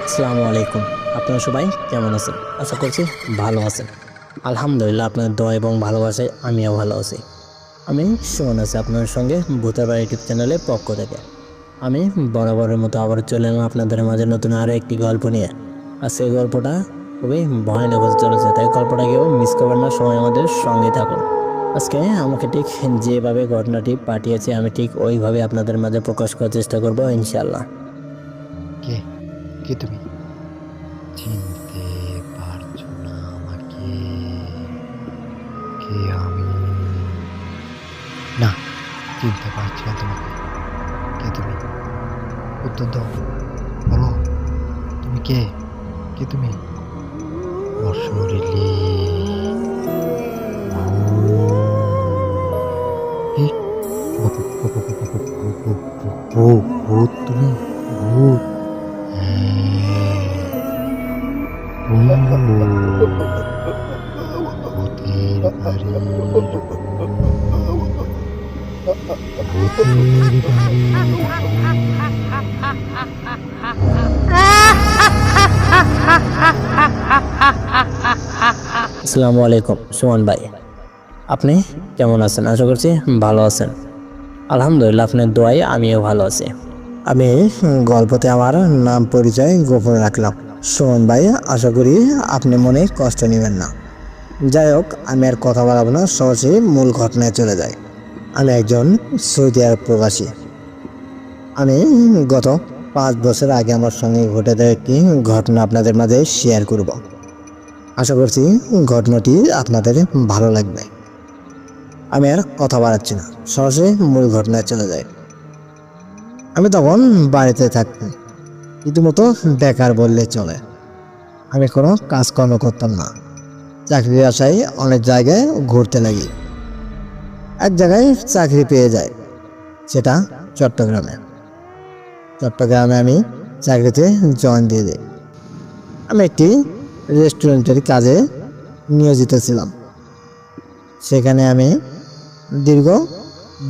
আসসালামু আলাইকুম। আপনারা সবাই কেমন আছেন? আশা করছি ভালো আছেন। আলহামদুলিল্লাহ, আপনার দোয়া এবং ভালোবাসায় আমিও ভালো আছি। আমি সুমন আছি আপনাদের সঙ্গে ভূতের বাড়ি ইউটিউব চ্যানেলের পক্ষ থেকে। আমি বরাবরের মতো আবার চলে এলাম আপনাদের মাঝে নতুন আরও একটি গল্প নিয়ে। আজকে গল্পটা খুবই ভয়ানক হতে চলেছে, তাই গল্পটাকেও মিস করবেন না, সময় আমাদের সঙ্গে থাকুন। আজকে আমাকে ঠিক যেভাবে ঘটনাটি পাঠিয়েছে আমি ঠিক ওইভাবে আপনাদের মাঝে প্রকাশ করার চেষ্টা করবো ইনশাআল্লাহ। কে কে তুমি? চিনতে পারছো না আমাকে? কে আমি? না, চিনতে পারছি না তোমাকে। কে তুমি? উত্তর দাও, বলো তুমি কে? কে তুমি? অশরীরী ভূত তুমি? ভূত? ভূতের বাড়ির ভূত, ভূতের বাড়ির আসসালামু আলাইকুম সুমন ভাই, আপনি কেমন আছেন? আশা করছি ভালো আছেন। আলহামদুলিল্লাহ, আপনার দোয়ায় আমিও ভালো আছি। আমি গল্পতে আমার নাম পরিচয় গোপন রাখলাম। সুমন ভাই, আশা করি আপনি মনে কষ্ট নেবেন না। যাই হোক, আমি আর কথা বাড়াবো না, সরাসরি মূল ঘটনায় চলে যাই। আমি একজন সৌদি আরব প্রবাসী। আমি গত 5 বছর আগে আমার সঙ্গে ঘটে যাওয়া একটি ঘটনা আপনাদের মাঝে শেয়ার করব। আশা করছি ঘটনাটি আপনাদের ভালো লাগবে। আমি আর কথা বাড়াচ্ছি না, সরাসরি মূল ঘটনায় চলে যাই। আমি তখন বাড়িতে থাকতাম, রীতিমতো বেকার বললে চলে। আমি কোনো কাজকর্ম করতাম না, চাকরির আশায় অনেক জায়গায় ঘুরতে লাগি। এক জায়গায় চাকরি পেয়ে যায়, সেটা চট্টগ্রামে। চট্টগ্রামে আমি চাকরিতে জয়েন দিয়ে দিই। আমি একটি রেস্টুরেন্টের কাজে নিয়োজিত ছিলাম। সেখানে আমি দীর্ঘ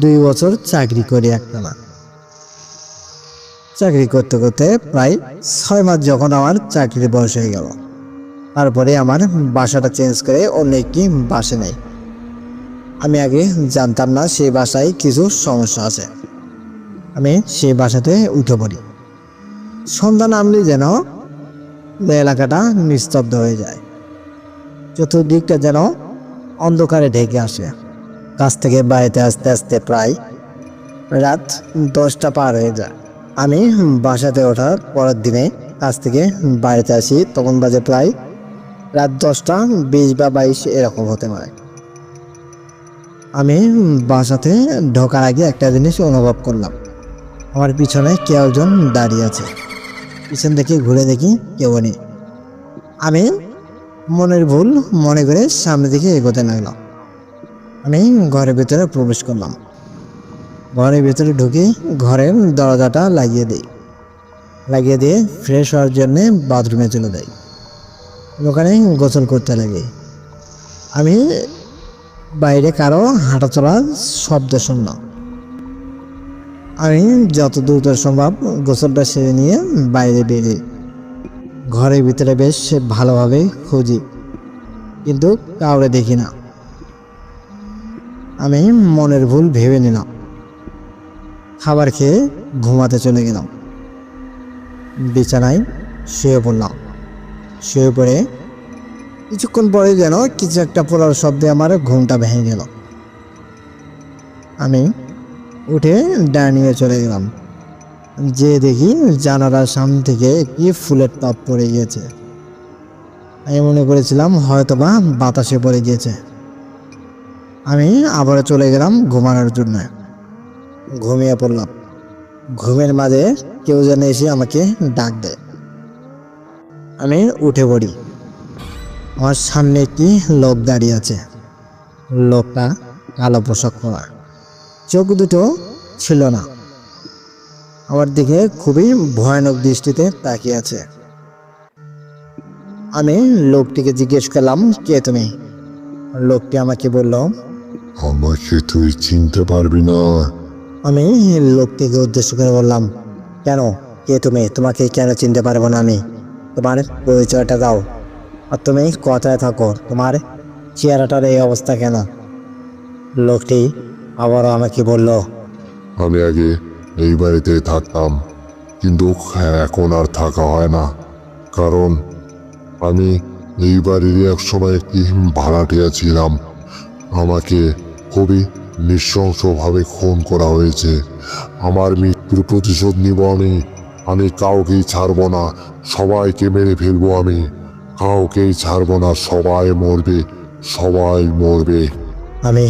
2 বছর চাকরি করি একটানা। চাকরি করতে করতে প্রায় 6 মাস যখন আমার চাকরির বয়স হয়ে গেল, তারপরে আমার বাসাটা চেঞ্জ করে অন্য একটি বাসে নেই। আমি আগে জানতাম না সেই বাসায় কিছু সমস্যা আছে। আমি সেই বাসাতে উঠে পড়ি। সন্ধ্যা নামলে যেন এলাকাটা নিস্তব্ধ হয়ে যায়, চতুর্দিকটা যেন অন্ধকারে ঢেকে আসে। কাছ থেকে বাড়িতে আসতে আসতে প্রায় রাত 10টা পার হয়ে যায়। আমি বাসাতে ওঠার পরের দিনে কাছ থেকে বাড়িতে আসি, তখন বাজে প্রায় রাত 10টা 20 বা 22 এরকম হতে পারে। আমি বাসাতে ঢোকার আগে একটা জিনিস অনুভব করলাম, আমার পিছনে কেউ একজন দাঁড়িয়ে আছে। পিছন থেকে ঘুরে দেখি কেউ নেই। আমি মনের ভুল মনে করে সামনের দিকে এগোতে লাগলাম। আমি ঘরের ভিতরে প্রবেশ করলাম। ঘরের ভিতরে ঢুকে ঘরের দরজাটা লাগিয়ে দিয়ে ফ্রেশ হওয়ার জন্যে বাথরুমে চলে যাই। ওখানে গোসল করতে লাগে। আমি বাইরে কারো হাঁটাচলার শব্দ শুনলাম। আমি যত দ্রুত সম্ভব গোসলটা সেরে নিয়ে বাইরে বেরিয়ে ঘরের ভিতরে বেশ ভালোভাবে খুঁজি, কিন্তু কাউরে দেখি না। আমি মনের ভুল ভেবে নিলাম, খাবার খেয়ে ঘুমাতে চলে গেলাম। বিছানায় শুয়ে পড়লাম। শুয়ে পড়ে কিছুক্ষণ পরে যেন কিছু একটা পড়ার শব্দে আমার ঘুমটা ভেঙে গেল। আমি উঠে ডাইনিংয়ে চলে গেলাম। যে দেখি জানালার সামনে থেকে একটি ফুলের টব পড়ে গিয়েছে। আমি মনে করেছিলাম হয়তোবা বাতাসে পড়ে গিয়েছে। আমি আবার চলে গেলাম ঘুমানোর জন্য। ঘুমিয়ে পড়লাম। ঘুমের মাঝে কেউ যেন এসে আমাকে ডাক দেয়। আমি উঠে পড়ি। আমার সামনে একটি লোক দাঁড়িয়ে আছে। লোকটা কালো পোশাক পরা, চোখ দুটো ছিল না, আমার দিকে খুবই ভয়ানক দৃষ্টিতে তাকিয়ে আছে। আমি লোকটিকে জিজ্ঞেস করলাম, কে তুমি? লোকটি আমাকে বলল, আমাকে তুই চিনতে পারবি না। আমি লোকটিকে উদ্দেশ্য করে বললাম, কেন, কে তুমি? তোমাকে কেন চিনতে পারবো না আমি? তোমার পরিচয়টা দাও, আর তুমি কোথায় থাকো, তোমার চেহারাটার এই অবস্থা কেন? লোকটি আবারও আমাকে বলল, আমি আগে এই বাড়িতে থাকতাম, কিন্তু এখন আর থাকা হয় না। কারণ আমি এই বাড়ির এক সময় একটি ভাড়াটিয়া ছিলাম। আমাকে খুবই নৃশংসভাবে খুন করা হয়েছে। আমার মৃত্যুর প্রতিশোধ নিব আমি। আমি কাউকেই ছাড়বো না, সবাইকে মেরে ফেলবো আমি। কাউকেই ছাড়বো না, সবাই মরবে, সবাই মরবে। আমি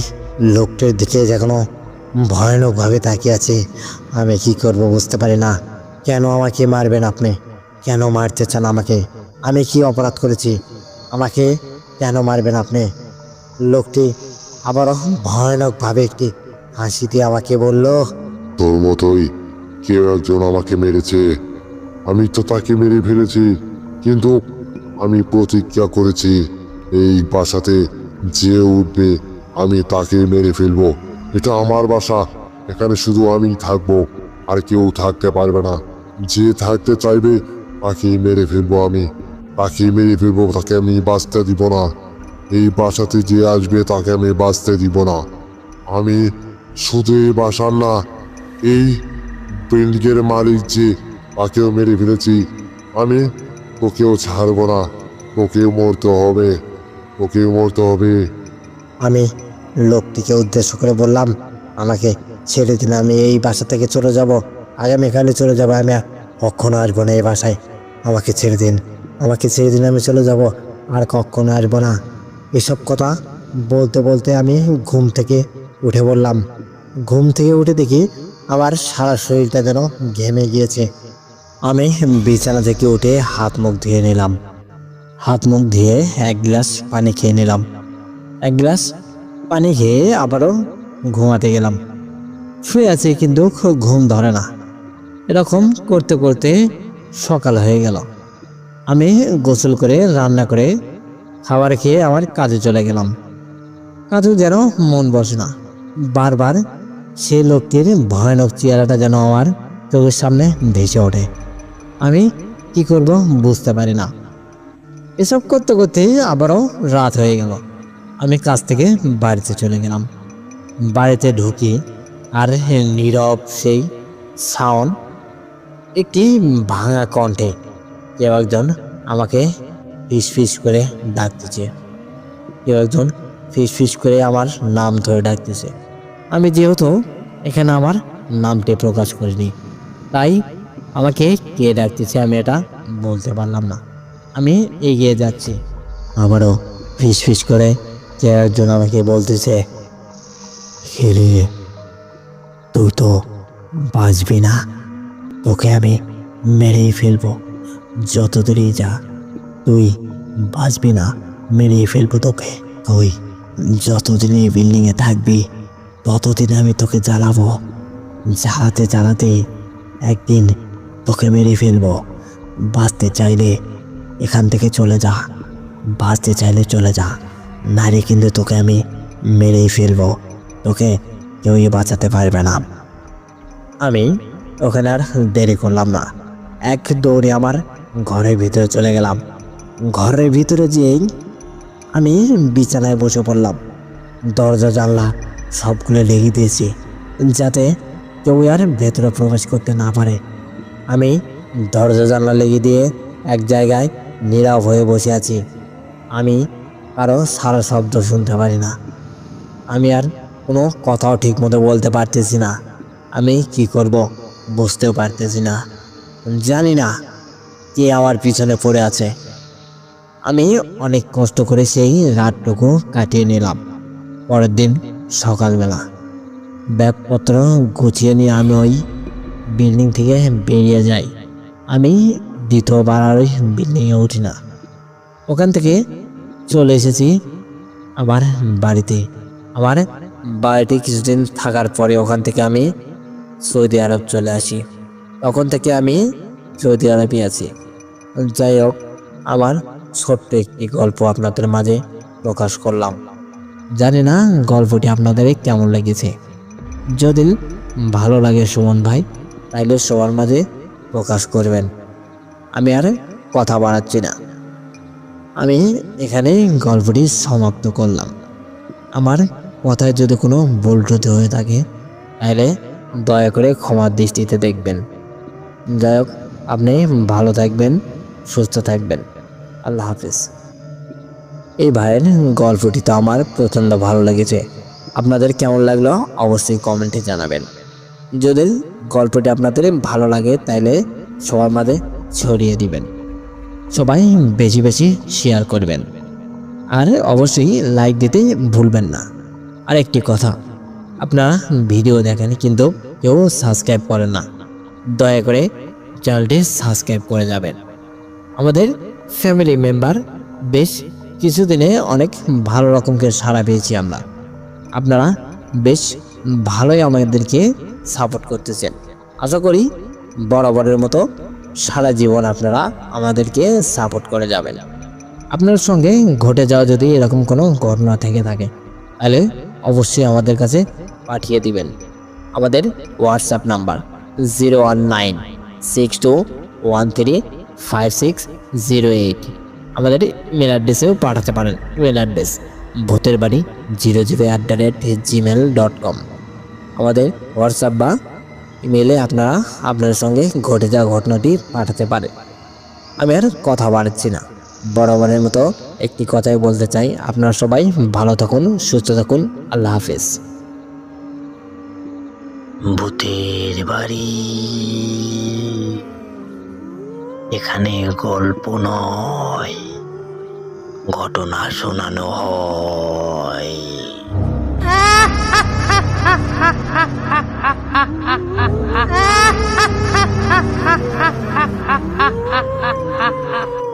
লোকটির দিকে এখনো ভয়ানকভাবে তাকিয়ে আছি। আমি কি করব বুঝতে পারি না। কেন আমাকে মারবেন আপনি? কেন মারতে চান আমাকে? আমি কি অপরাধ করেছি? আমাকে কেন মারবেন আপনি? লোকটি আবারও ভয়ানকভাবে একটি হাসি দিয়ে আমাকে বলল, তোর মতোই কেউ একজন আমাকে মেরেছে। আমি তো তাকে মেরে ফেলেছি, কিন্তু আমি প্রতিজ্ঞা করেছি এই বাসাতে যে উঠবে আমি তাকে মেরে ফেলবো। এটা আমার বাসা, এখানে শুধু আমি থাকবো, আর কেউ থাকতে পারবে না। যে থাকতে চাইবে তাকেই মেরে ফেলবো আমি, তাকেই মেরে ফেলবো, তাকে আমি বাঁচতে দিব না। এই বাসাতে যে আসবে তাকে আমি বাঁচতে দিব না। আমি শুধু এই বাসার না, এই বিল্ডিংয়ের মালিক যে, তাকেও মেরে ফেলেছি। আমি তোকেও ছাড়বো না, তোকেও মরতে হবে, তোকেও মরতে হবে। আমি লোকটিকে উদ্দেশ্য করে বললাম, আমাকে ছেড়ে দিন, আমি এই বাসা থেকে চলে যাব, আগামীকালে চলে যাব, আমি আর কখনো আসবো না এই বাসায়। আমাকে ছেড়ে দিন, আমাকে ছেড়ে দিন, আমি চলে যাব, আর কখনো আসবো না। এসব কথা বলতে বলতে আমি ঘুম থেকে উঠে বললাম। ঘুম থেকে উঠে দেখি আমার সারা শরীরটা যেন ঘেমে গিয়েছে। আমি বিছানা থেকে উঠে হাত মুখ ধুয়ে নিলাম। হাত মুখ ধুয়ে এক গ্লাস পানি খেয়ে নিলাম। এক গ্লাস পানি খেয়ে আবারও ঘুমাতে গেলাম। শুয়ে আছি কিন্তু ঘুম ধরে না। এরকম করতে করতে সকাল হয়ে গেল। আমি গোসল করে রান্না করে খাবার খেয়ে আমার কাজে চলে গেলাম। কাজে যেন মন বসে না। বারবার সে লোকটির ভয়ানক চেহারাটা যেন আমার চোখের সামনে ভেসে ওঠে। আমি কি করব বুঝতে পারি না। এসব করতে করতে আবারও রাত হয়ে গেল। আমি কাজ থেকে বাড়িতে চলে গেলাম। বাড়িতে ঢুকি আর নীরব সেই সাউন্ড, একটি ভাঙা কণ্ঠে কেউ একজন আমাকে ফিস ফিস করে ডাকতেছে। কেউ একজন ফিস ফিস করে আমার নাম ধরে ডাকতেছে। আমি যেহেতু এখানে আমার নামটি প্রকাশ করিনি, তাই আমাকে কে ডাকতেছে আমি এটা বলতে পারলাম না। আমি এগিয়ে যাচ্ছি, আবারও ফিস ফিস করে কেউ একজন আমাকে বলতেছে, হেরে তুই তো বাঁচবি না, তোকে আমি মেরেই ফেলবো, যত দূরেই যা তুই বাঁচবি না, মেরেই ফেলবো তোকে। তুই যতদিন এই বিল্ডিংয়ে থাকবি ততদিন আমি তোকে জ্বালাবো, জ্বালাতে জ্বালাতে একদিন তোকে মেরে ফেলবো। বাঁচতে চাইলে এখান থেকে চলে যা, বাঁচতে চাইলে চলে যা, নারে কিন্তু তোকে আমি মেরেই ফেলবো, তোকে কেউই বাঁচাতে পারবে না। আমি ওখানে আর দেরি করলাম না, এক দৌড়ে আমার ঘরের ভিতরে চলে গেলাম। ঘরের ভিতরে যেয়েই আমি বিছানায় বসে পড়লাম। দরজা জানলা সবগুলো লেগে দিয়েছি যাতে কেউ আর ভেতরে প্রবেশ করতে না পারে। আমি দরজা জানলা লেগে দিয়ে এক জায়গায় নীরব হয়ে বসে আছি। আমি কারো সারা শব্দ শুনতে পারি না। আমি আর কোনো কথাও ঠিক মতো বলতে পারতেছি না। আমি কি করব বুঝতেও পারতেছি না। জানি না কে আমার পিছনে পড়ে আছে। আমি অনেক কষ্ট করে সেই রাতটুকু কাটিয়ে নিলাম। পরের দিন সকালবেলা ব্যাগপত্র গুছিয়ে নিয়ে আমি ওই বিল্ডিং থেকে বেরিয়ে যাই। আমি দ্বিতীয়বার আর ওই বিল্ডিংয়ে উঠি না। ওখান থেকে চলে এসেছি আমার বাড়িতে। আমার বাড়িতে কিছুদিন থাকার পরে ওখান থেকে আমি সৌদি আরব চলে আসি। তখন থেকে আমি সৌদি আরবে আছি। যাই হোক, আমার ছোট্ট একটি গল্প আপনাদের মাঝে প্রকাশ করলাম। জানি না গল্পটি আপনাদের কেমন লেগেছে। যদি ভালো লাগে সুমন ভাই, তাইলে সবার মাঝে প্রকাশ করবেন। আমি আর কথা বাড়াচ্ছি না, আমি এখানে গল্পটি সমাপ্ত করলাম। আমার কথায় যদি কোনো ভুল ত্রুটি হয়ে থাকে তাহলে দয়া করে ক্ষমার দৃষ্টিতে দেখবেন। যাই হোক, আপনি ভালো থাকবেন, সুস্থ থাকবেন। আল্লাহ হাফিজ। এই ভাইয়ের গল্পটি তো আমার প্রচণ্ড ভালো লেগেছে। আপনাদের কেমন লাগলো অবশ্যই কমেন্টে জানাবেন। যদি গল্পটি আপনাদের ভালো লাগে তাহলে সবার মাঝে ছড়িয়ে দিবেন, সবাই বেশি বেশি শেয়ার করবেন, আর অবশ্যই লাইক দিতে ভুলবেন না। আর একটি কথা, আপনারা ভিডিও দেখেন কিন্তু কেউ সাবস্ক্রাইব করেন না, দয়া করে চ্যানেলটি সাবস্ক্রাইব করে যাবেন। আমাদের ফ্যামিলি মেম্বার বেশ কিছুদিনে অনেক ভালো রকমকে সাড়া পেয়েছি আমরা। আপনারা বেশ ভালোই আমাদেরকে সাপোর্ট করতেছেন। আশা করি বরাবরের মতো সারা জীবন আপনারা আমাদেরকে সাপোর্ট করে যাবেন। আপনার সঙ্গে ঘটে যাওয়া যদি এরকম কোনো ঘটনা থেকে থাকে তাহলে অবশ্যই আমাদের কাছে পাঠিয়ে দিবেন। আমাদের হোয়াটসঅ্যাপ নাম্বার 01962135608। আমাদের ইমেল অ্যাড্রেসেও পাঠাতে পারেন। ইমেল অ্যাড্রেস bhuterbaড়ি008@gmail.com। আমাদের হোয়াটসঅ্যাপ বা ইমেলে আপনারা আপনার সঙ্গে ঘটে যাওয়া ঘটনাটি পাঠাতে পারেন। আমি আর কথা বাড়াচ্ছি না, বরাবরের মতো একটি কথাই বলতে চাই, আপনারা সবাই ভালো থাকুন, সুস্থ থাকুন। আল্লাহ হাফেজ। ভূতের বাড়ি, এখানে গল্প নয়, ঘটনা শোনানো হয়।